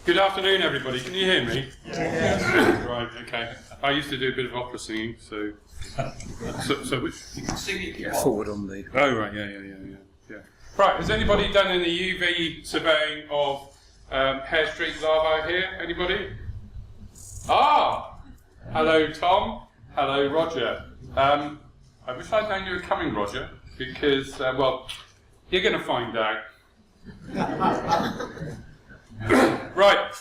Good afternoon, everybody. Can you hear me? Yeah. Right, okay. I used to do a bit of opera singing, so which... You can sing it. Get forward on the... Oh, right, yeah. Right, has anybody done any UV surveying of hair streak larvae here? Anybody? Ah! Hello, Tom. Hello, Roger. I wish I'd known you were coming, Roger, because, well, you're going to find out. Right,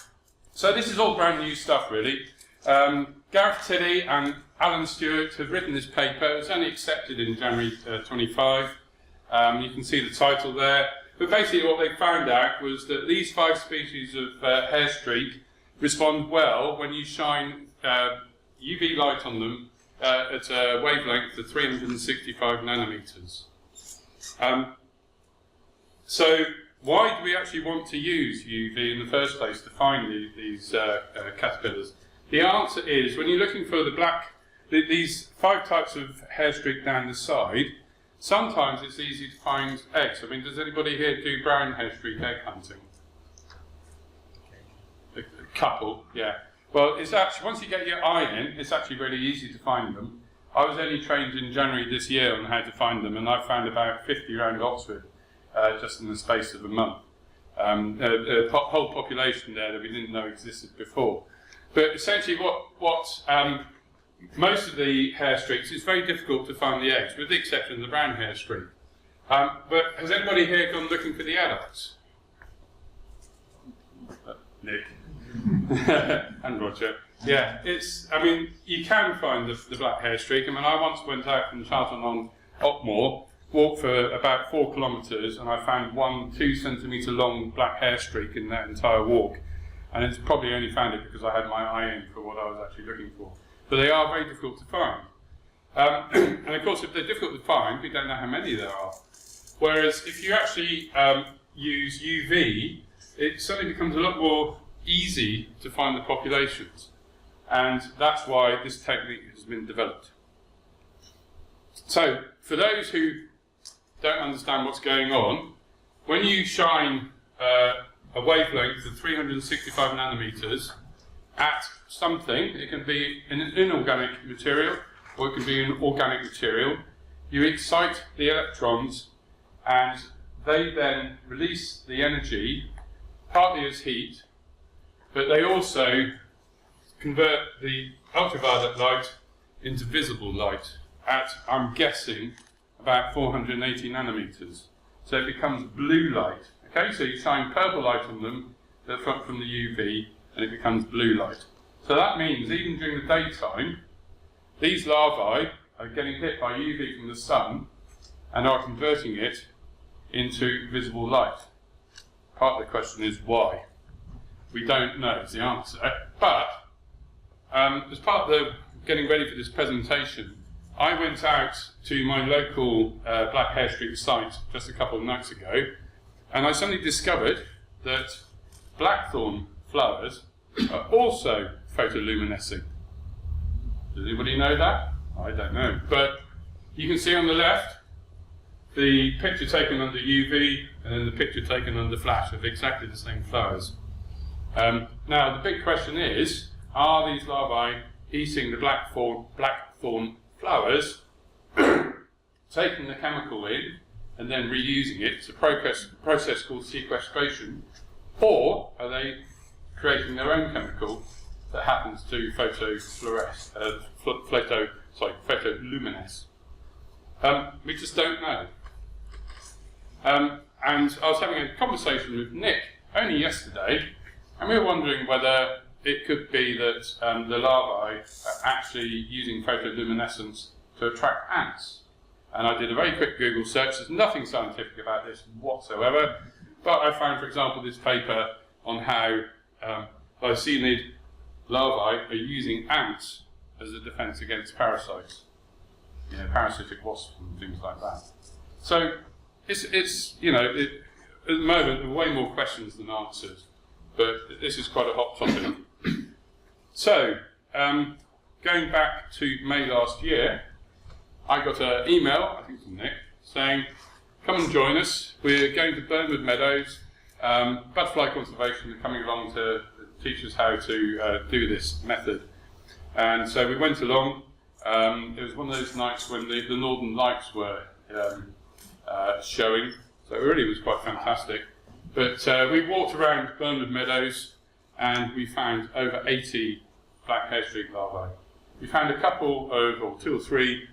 so this is all brand new stuff, really. Gareth Tilley and Alan Stewart have written this paper. It was only accepted in January 25. You can see the title there. But basically what they found out was that these 5 species of hair streak respond well when you shine UV light on them at a wavelength of 365 nanometers. So why do we actually want to use UV in the first place to find these caterpillars? The answer is, when you're looking for these 5 types of hair streak down the side, sometimes it's easy to find eggs. I mean, does anybody here do brown hair streak egg hunting? A couple, yeah. Well, it's actually, once you get your eye in, it's actually really easy to find them. I was only trained in January this year on how to find them, and I found about 50 around Oxford. Just in the space of a month. A whole population there that we didn't know existed before. But essentially what most of the hair streaks, it's very difficult to find the eggs, with the exception of the brown hair streak. But has anybody here gone looking for the adults? Nick. And Roger. Yeah, I mean, you can find the black hair streak. I mean, I once went out from Charlton-on-Otmore, walked for about 4 kilometres, and I found one 2 centimetre long black hair streak in that entire walk. And it's probably only found it because I had my eye in for what I was actually looking for. But they are very difficult to find. And of course, if they're difficult to find, we don't know how many there are. Whereas if you actually use UV, it suddenly becomes a lot more easy to find the populations. And that's why this technique has been developed. So, for those who don't understand what's going on, when you shine a wavelength of 365 nanometers at something, it can be an inorganic material or it can be an organic material, you excite the electrons and they then release the energy partly as heat, but they also convert the ultraviolet light into visible light at, I'm guessing, about 480 nanometers. So it becomes blue light. Okay, so you shine purple light on them from the UV and it becomes blue light. So that means even during the daytime, these larvae are getting hit by UV from the sun and are converting it into visible light. Part of the question is why? We don't know is the answer. But as part of the getting ready for this presentation, I went out to my local black hair streak site just a couple of nights ago, and I suddenly discovered that blackthorn flowers are also photoluminescing. Does anybody know that? I don't know. But you can see on the left the picture taken under UV and then the picture taken under flash of exactly the same flowers. Now the big question is, are these larvae eating the blackthorn flowers, taking the chemical in and then reusing it? It's a process called sequestration, or are they creating their own chemical that happens to photoluminesce? We just don't know. And I was having a conversation with Nick only yesterday, and we were wondering whether it could be that the larvae are actually using photoluminescence to attract ants. And I did a very quick Google search. There's nothing scientific about this whatsoever, but I found, for example, this paper on how lycaenid larvae are using ants as a defence against parasites, parasitic wasps and things like that. So it's at the moment there are way more questions than answers, but this is quite a hot topic. So, going back to May last year, I got an email, I think from Nick, saying, come and join us, we're going to Burnwood Meadows, butterfly conservation are coming along to teach us how to do this method. And so we went along. It was one of those nights when the Northern Lights were showing, so it really was quite fantastic. But we walked around Burnwood Meadows and we found over 80 black hair streak larvae. We found a couple of, or 2 or 3,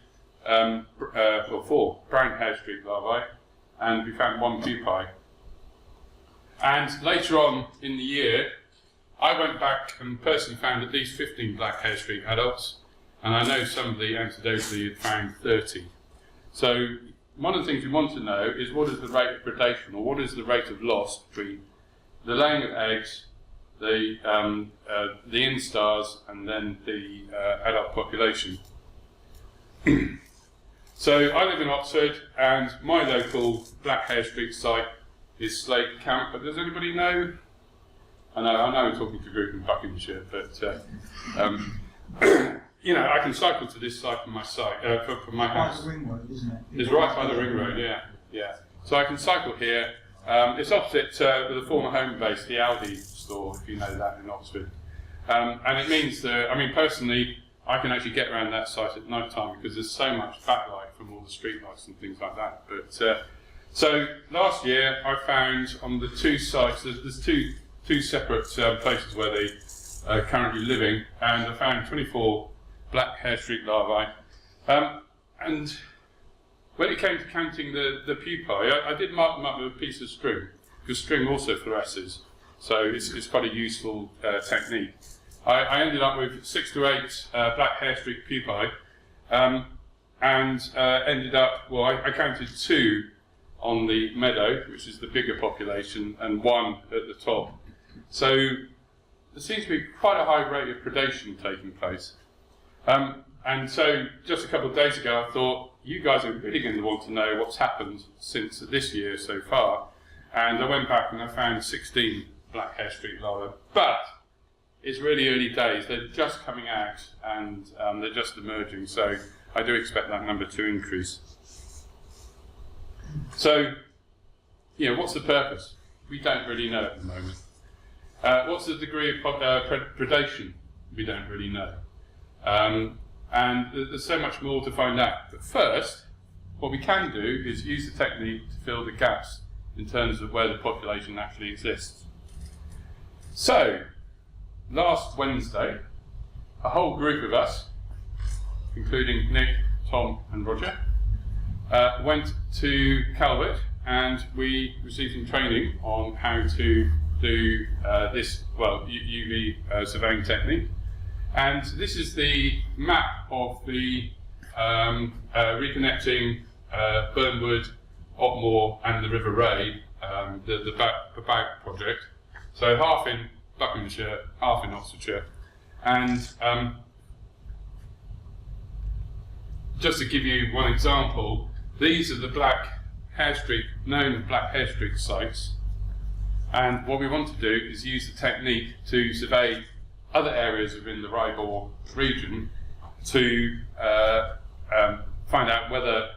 or 4 brown hair streak larvae, and we found 1 pupae. And later on in the year, I went back and personally found at least 15 black hair streak adults, and I know some of the anecdotally had found 30. So one of the things we want to know is what is the rate of predation, or what is the rate of loss between the laying of eggs, the instars, and then the adult population. So I live in Oxford, and my local black hair streak site is Slade Camp. But does anybody know? I know I'm talking to a group in Buckinghamshire, but you know, I can cycle to this site from my site, from my house. Right by the ring road, isn't it? It's right by the ring road, yeah. So I can cycle here. It's opposite the former home base, the Aldi store, if you know that, in Oxford. And it means that, I mean, personally, I can actually get around that site at night time because there's so much backlight from all the street lights and things like that. But so last year I found on the 2 sites, there's two separate places where they are currently living, and I found 24 black hair streak larvae. And when it came to counting the pupae, I did mark them up with a piece of string, because string also fluoresces, so it's quite a useful technique. I ended up with 6 to 8 black hair streak pupae, and ended up, well, I counted 2 on the meadow, which is the bigger population, and 1 at the top. So there seems to be quite a high rate of predation taking place. And so just a couple of days ago I thought, you guys are really going to want to know what's happened since this year so far. And I went back and I found 16 black hair streak larvae. But it's really early days, they're just coming out and they're just emerging, so I do expect that number to increase. So, you know, what's the purpose? We don't really know at the moment. What's the degree of predation? We don't really know. And there's so much more to find out. But first, what we can do is use the technique to fill the gaps in terms of where the population actually exists. So, last Wednesday, a whole group of us, including Nick, Tom and Roger, went to Calvert, and we received some training on how to do this, well, UV surveying technique. And this is the map of the reconnecting Burnwood, Otmore and the River Ray, the BAG project. So half in Buckinghamshire, half in Oxfordshire. And just to give you one example, these are the known black hair streak sites. And what we want to do is use the technique to survey other areas within the Ribor region to find out whether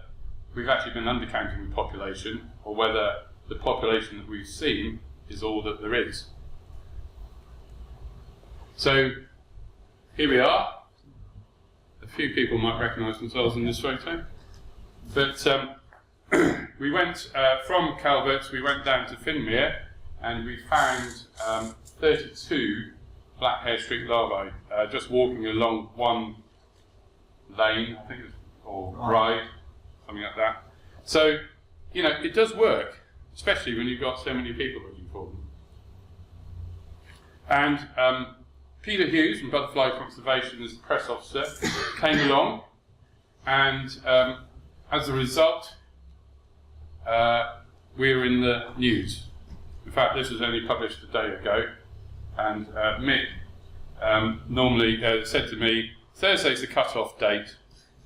we've actually been undercounting the population, or whether the population that we've seen is all that there is. So here we are. A few people might recognise themselves in this photo. But we went from Calvert, we went down to Finmere, and we found 32 black hair streak larvae just walking along one lane, I think, or ride, something like that. So, you know, it does work, especially when you've got so many people looking for them. And Peter Hughes from Butterfly Conservation, as the press officer, came along, and as a result, we were in the news. In fact, this was only published a day ago, and Mick normally said to me, Thursday's the cut-off date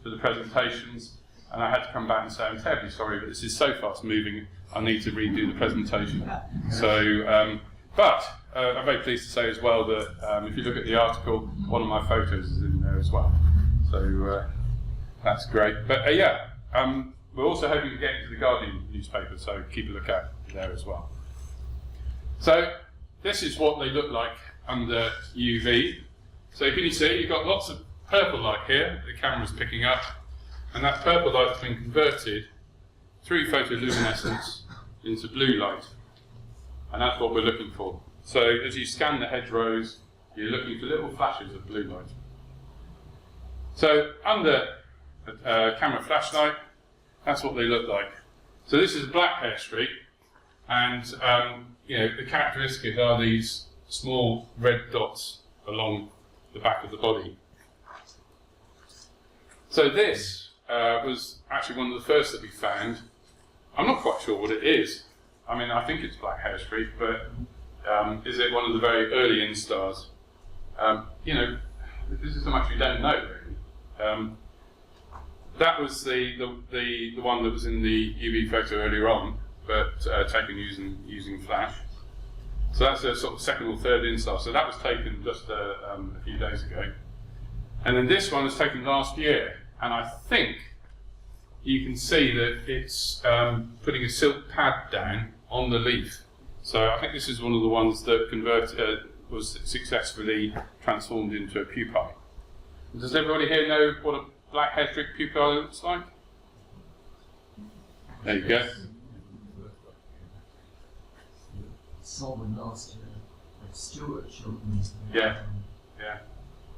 for the presentations, and I had to come back and say, I'm terribly sorry, but this is so fast-moving, I need to redo the presentation. So, but I'm very pleased to say as well that if you look at the article, one of my photos is in there as well. So that's great. But yeah, we're also hoping to get into the Guardian newspaper, so keep a look out there as well. So this is what they look like under UV. So can you see, you've got lots of purple light here, the camera's picking up, and that purple light has been converted through photoluminescence into blue light. And that's what we're looking for. So as you scan the hedgerows, you're looking for little flashes of blue light. So under a camera flashlight, that's what they look like. So this is a black hair streak, and the characteristics are these small red dots along the back of the body. So this was actually one of the first that we found. I'm not quite sure what it is. I mean, I think it's black hair streak, but is it one of the very early instars? This is so much we don't know, really. That was the one that was in the UV photo earlier on, but taken using flash. So that's a sort of second or third instar. So that was taken just a few days ago. And then this one was taken last year, and I think you can see that it's putting a silk pad down on the leaf. So I think this is one of the ones that was successfully transformed into a pupae. Does everybody here know what a black hair streak pupae looks like? There you go. Saw one last year. Stuart showed me. Yeah.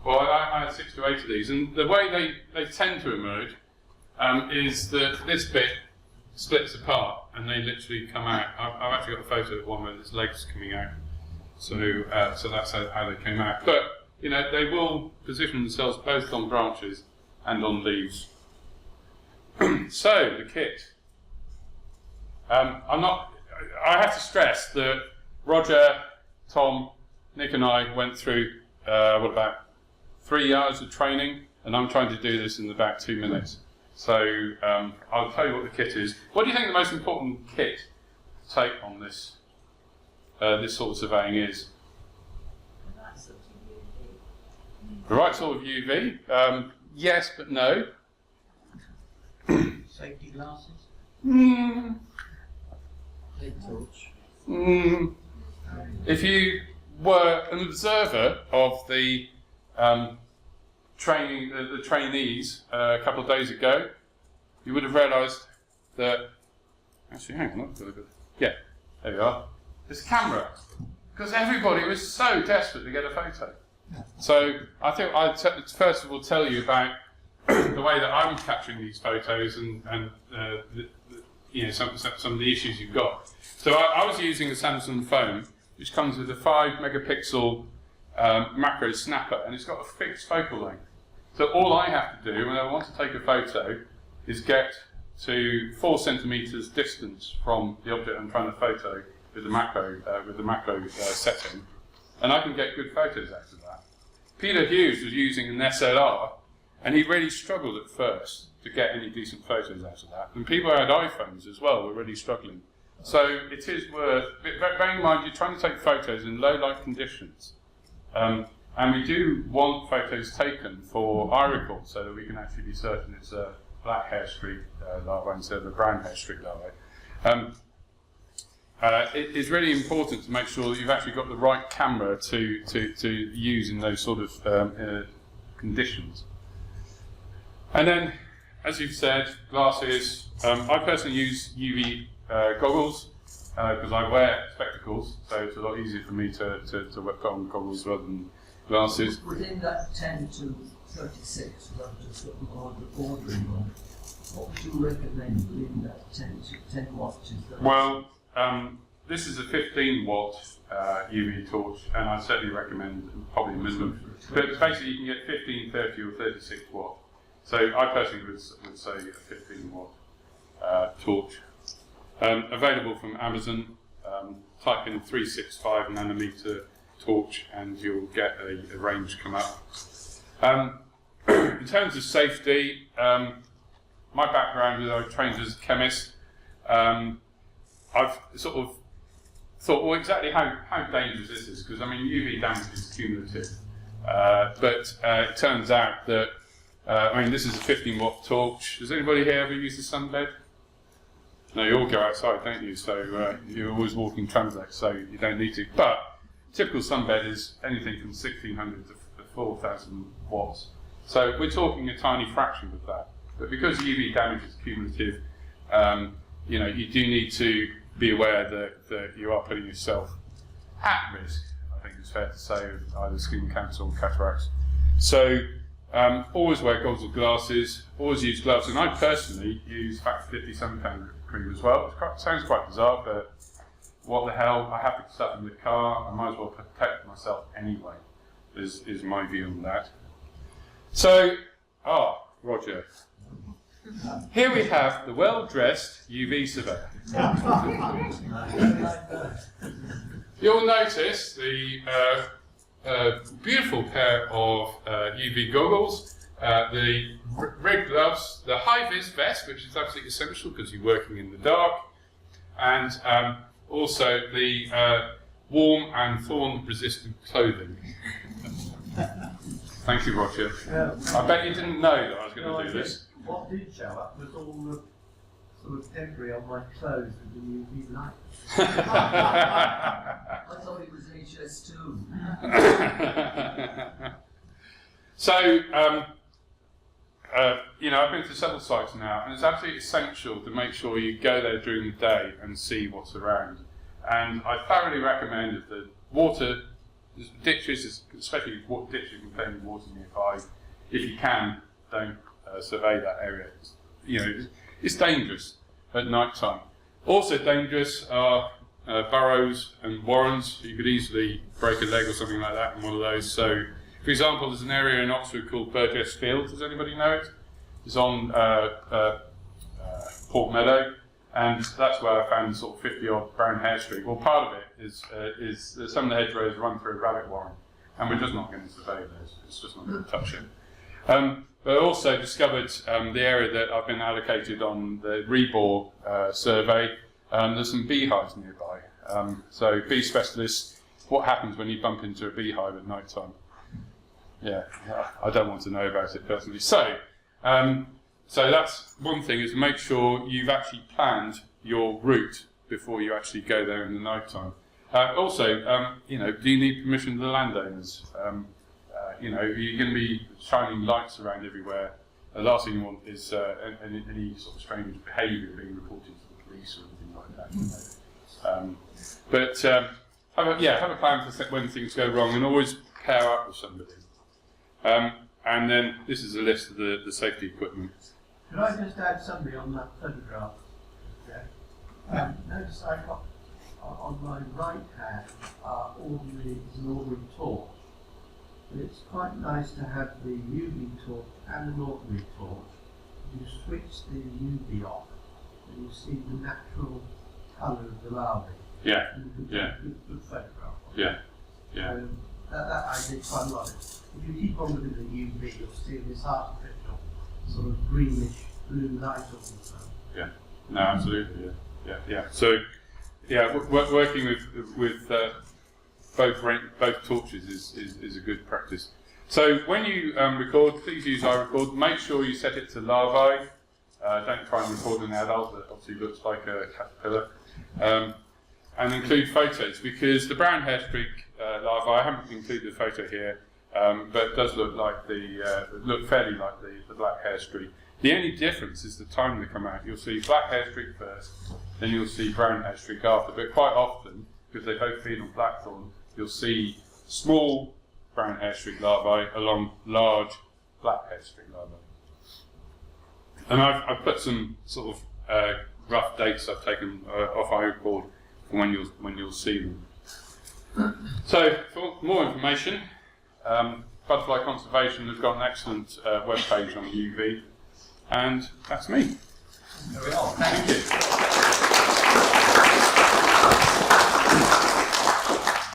Well, I had 6 to 8 of these, and the way they tend to emerge is that this bit splits apart and they literally come out. I've actually got a photo of one where its legs coming out. So that's how they came out. But they will position themselves both on branches and on leaves. So the kit. I have to stress that Roger, Tom, Nick, and I went through about 3 hours of training, and I'm trying to do this in about 2 minutes. So I'll tell you what the kit is. What do you think the most important kit to take on this sort of surveying is? The right sort of UV? Yes, but no. Safety glasses? Head torch? If you were an observer of the trainees a couple of days ago, you would have realised that. Actually, hang on, yeah, there you are. It's a camera, because everybody was so desperate to get a photo. So I think I'd first of all tell you about the way that I'm capturing these photos and some of the issues you've got. So I was using a Samsung phone, which comes with a 5 megapixel macro snapper, and it's got a fixed focal length. So all I have to do when I want to take a photo is get to 4 centimeters distance from the object I'm trying to photo with the macro setting, and I can get good photos out of that. Peter Hughes was using an SLR, and he really struggled at first to get any decent photos out of that. And people who had iPhones as well were really struggling. So it is worth, bearing in mind you're trying to take photos in low light conditions. And we do want photos taken for eye recall so that we can actually be certain it's a black hair streak larva instead of a brown hair streak larva. It is really important to make sure that you've actually got the right camera to use in those sort of conditions. And then, as you've said, glasses. I personally use UV goggles because I wear spectacles, so it's a lot easier for me to work on goggles rather than glasses. Within that 10 to 36, I've just got the ordering on. What would you recommend within that 10 watts? Well, this is a 15 watt UV torch, and I certainly recommend probably a minimum. But basically, you can get 15, 30, or 36 watt. So I personally would say a 15 watt torch. Available from Amazon. Type in 365 nanometer torch, and you'll get a range come up. In terms of safety, my background is I trained as a chemist. I've sort of thought, well, exactly how dangerous this is, because I mean UV damage is cumulative, but it turns out that this is a 15 watt torch. Does anybody here ever use a sunbed? No, you all go outside, don't you? So you're always walking transex, so you don't need to. But typical sunbed is anything from 1600 to 4000 watts. So we're talking a tiny fraction of that. But because UV damage is cumulative, you do need to be aware that you are putting yourself at risk, I think it's fair to say, of either skin cancer or cataracts. So always wear goggles or glasses, always use gloves, and I personally use factor 50 suntan cream as well. It sounds quite bizarre, but what the hell, I have the stuff in the car, I might as well protect myself anyway, is my view on that. So, Roger. Here we have the well-dressed UV surveyor. You'll notice the beautiful pair of UV goggles, the red gloves, the high-vis vest, which is absolutely essential because you're working in the dark, and also the warm and thorn-resistant clothing. Thank you, Roger. I bet you didn't know that I was going to do this. What did show up was all the sort of debris on my clothes with the UV light. I thought it was HS2. So, I've been to several sites now, and it's absolutely essential to make sure you go there during the day and see what's around. And I thoroughly recommend that the water ditches, especially ditches containing water nearby, if you can, don't survey that area. It's dangerous at night time. Also dangerous are burrows and warrens. You could easily break a leg or something like that in one of those. So, for example, there's an area in Oxford called Burgess Field. Does anybody know it? It's on Port Meadow, and that's where I found sort of 50-odd brown hair streak. Well, part of it is some of the hedgerows run through a rabbit warren, and we're just not going to survey those. It's just not going to touch it. But I also discovered the area that I've been allocated on the Rebor survey. There's some beehives nearby. So bee specialists, what happens when you bump into a beehive at night time? Yeah, I don't want to know about it personally. So that's one thing, is make sure you've actually planned your route before you actually go there in the night time. Also, do you need permission of the landowners? You're going to be shining lights around everywhere. The last thing you want is any sort of strange behaviour being reported to the police or anything like that. Have a plan for when things go wrong, and always pair up with somebody. And then this is a list of the safety equipment. Could I just add something on that photograph? Yeah. Notice I got on my right hand is an ordinary torch. But it's quite nice to have the UV torch and an ordinary torch. You switch the UV off, and you see the natural colour of the larvae. Yeah. And you can take a good photograph of it. Yeah. Yeah. So that I did quite a lot. If you keep on looking at the UV, you'll see this artificial sort of greenish blue light all the time. Yeah. No, absolutely. Yeah. So, working with both torches is a good practice. So when you record, please use iRecord. Make sure you set it to larvae. Don't try and record an adult that obviously looks like a caterpillar. And include photos, because the brown hair streak larvae, I haven't included the photo here, but it does look like look fairly like the black hair streak. The only difference is the time they come out. You'll see black hair streak first, then you'll see brown hair streak after. But quite often, because they both feed on blackthorn, you'll see small brown hair streak larvae along large black hair streak larvae. And I've put some sort of rough dates I've taken off iRecord for when you'll see them. So for more information, Butterfly Conservation has got an excellent webpage on UV, and that's me. There we are. Thank you.